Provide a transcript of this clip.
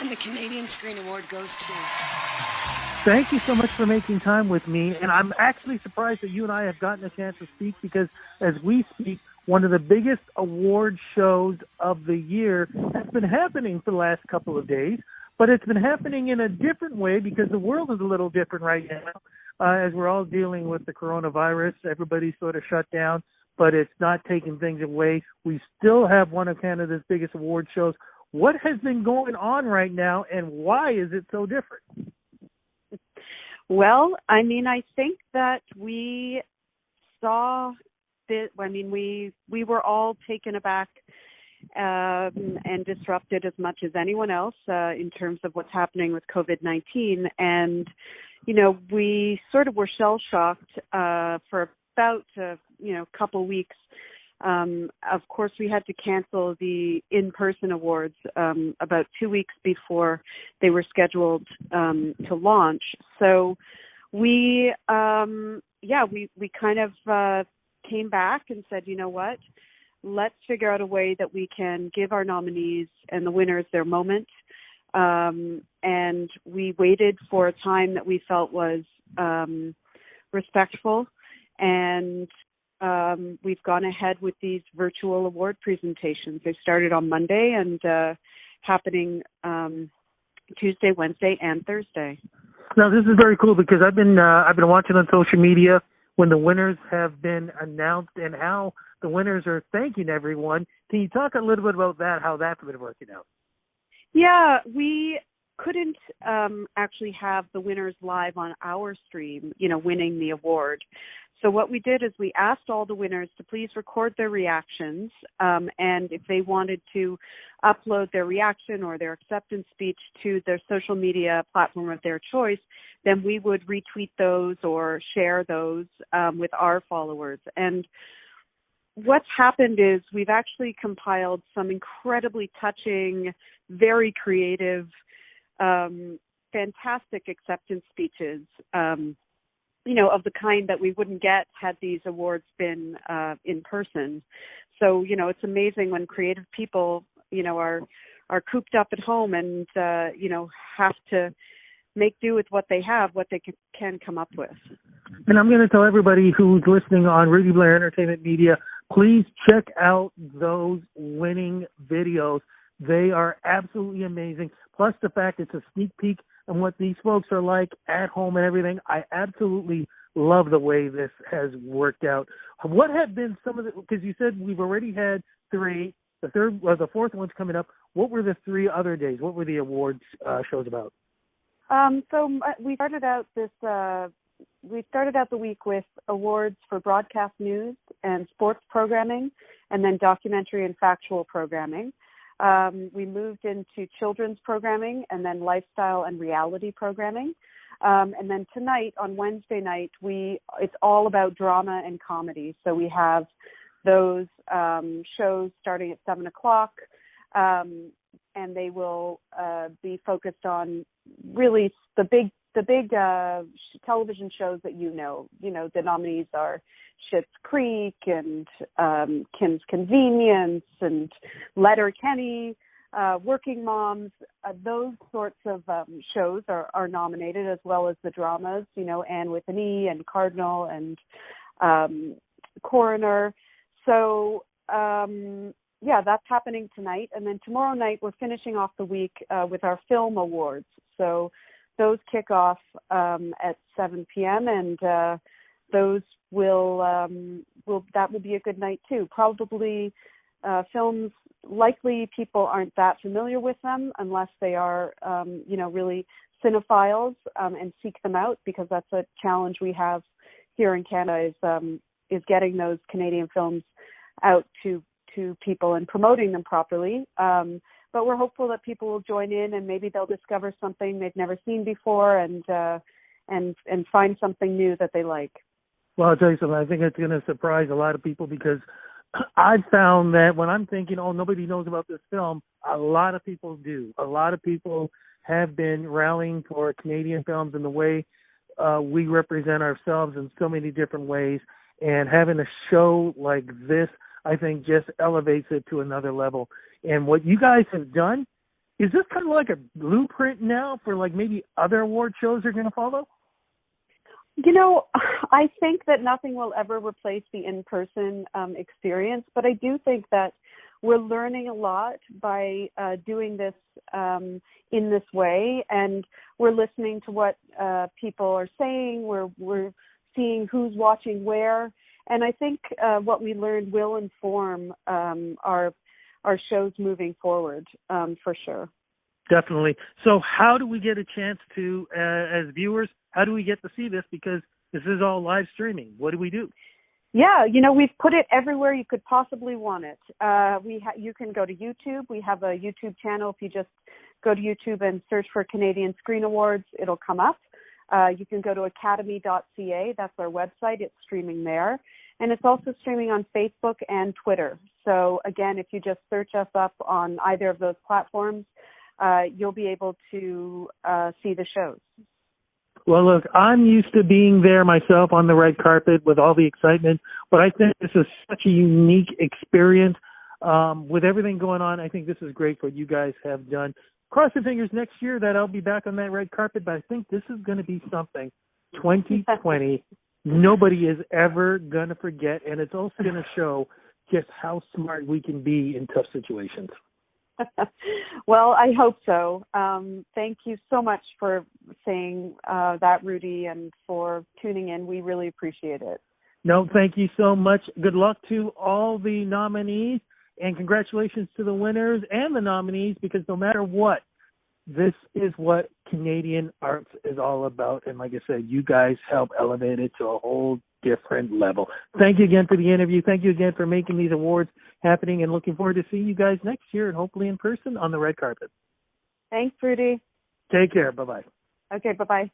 And the Canadian Screen Award goes to... Thank you so much for making time with me. And I'm actually surprised that you and I have gotten a chance to speak because as we speak, one of the biggest award shows of the year has been happening for the last couple of days, but it's been happening in a different way because the world is a little different right now. As we're all dealing with the coronavirus, everybody's sort of shut down, but it's not taking things away. We still have one of Canada's biggest award shows. What has been going on right now, and why is it so different? Well, I mean, I think that we saw this. I mean, we were all taken aback and disrupted as much as anyone else in terms of what's happening with COVID-19. And, you know, we sort of were shell-shocked for about, couple weeks. Of course, we had to cancel the in-person awards about 2 weeks before they were scheduled to launch. So we kind of came back and said, you know what, let's figure out a way that we can give our nominees and the winners their moment. And we waited for a time that we felt was respectful, and we've gone ahead with these virtual award presentations. They started on Monday and happening Tuesday, Wednesday, and Thursday. Now, this is very cool because I've been watching on social media when the winners have been announced and how the winners are thanking everyone. Can you talk a little bit about that, how that's been working out? Yeah, we couldn't actually have the winners live on our stream, winning the award. So what we did is we asked all the winners to please record their reactions, and if they wanted to upload their reaction or their acceptance speech to their social media platform of their choice, then we would retweet those or share those with our followers. And what's happened is we've actually compiled some incredibly touching, very creative, fantastic acceptance speeches, of the kind that we wouldn't get had these awards been in person. So, it's amazing when creative people, are cooped up at home and, have to make do with what they have, what they can come up with. And I'm going to tell everybody who's listening on Rudy Blair Entertainment Media, please check out those winning videos. They are absolutely amazing. Plus the fact it's a sneak peek on what these folks are like at home and everything. I absolutely love the way this has worked out. What have been some of the, because you said we've already had 3, the fourth one's coming up. What were the 3 other days? What were the awards shows about? So we started out the week with awards for broadcast news and sports programming, and then documentary and factual programming. We moved into children's programming and then lifestyle and reality programming. And then tonight, on Wednesday night, it's all about drama and comedy. So we have those shows starting at 7 o'clock, and they will be focused on really the big television shows that the nominees are Schitt's Creek and Kim's Convenience and Letterkenny, Working Moms. Those sorts of shows are nominated, as well as the dramas, Anne with an E and Cardinal and Coroner. So, that's happening tonight. And then tomorrow night, we're finishing off the week with our film awards. So those kick off at 7 p.m. and those that will be a good night too. Probably films, likely people aren't that familiar with them unless they are, really cinephiles and seek them out, because that's a challenge we have here in Canada is getting those Canadian films out to people and promoting them properly. But we're hopeful that people will join in and maybe they'll discover something they've never seen before and find something new that they like. Well, I'll tell you something. I think it's going to surprise a lot of people because I've found that when I'm thinking, nobody knows about this film, a lot of people do. A lot of people have been rallying for Canadian films and the way we represent ourselves in so many different ways. And having a show like this, I think, just elevates it to another level. And what you guys have done Is this kind of like a blueprint now for like maybe other award shows are going to follow? You know, I think that nothing will ever replace the in-person experience, but I do think that we're learning a lot by doing this in this way, and we're listening to what people are saying. We're seeing who's watching where, and I think what we learned will inform our shows moving forward for sure. Definitely. So how do we get a chance to, as viewers, how do we get to see this? Because this is all live streaming. What do we do? Yeah, you know, we've put it everywhere you could possibly want it. You can go to YouTube. We have a YouTube channel. If you just go to YouTube and search for Canadian Screen Awards, it'll come up. You can go to academy.ca. That's our website. It's streaming there. And it's also streaming on Facebook and Twitter. So, again, if you just search us up on either of those platforms, you'll be able to see the shows. Well, look, I'm used to being there myself on the red carpet with all the excitement, but I think this is such a unique experience. With everything going on, I think this is great what you guys have done. Cross your fingers next year that I'll be back on that red carpet, but I think this is going to be something 2020 nobody is ever going to forget, and it's also going to show just how smart we can be in tough situations. Well, I hope so. Thank you so much for saying that, Rudy, and for tuning in. We really appreciate it. No, thank you so much. Good luck to all the nominees, and congratulations to the winners and the nominees, because no matter what, this is what Canadian arts is all about. And like I said, you guys help elevate it to a whole different level. Thank you again for the interview. Thank you again for making these awards happening, and looking forward to seeing you guys next year and hopefully in person on the red carpet. Thanks, Rudy. Take care. Bye-bye. Okay, bye-bye.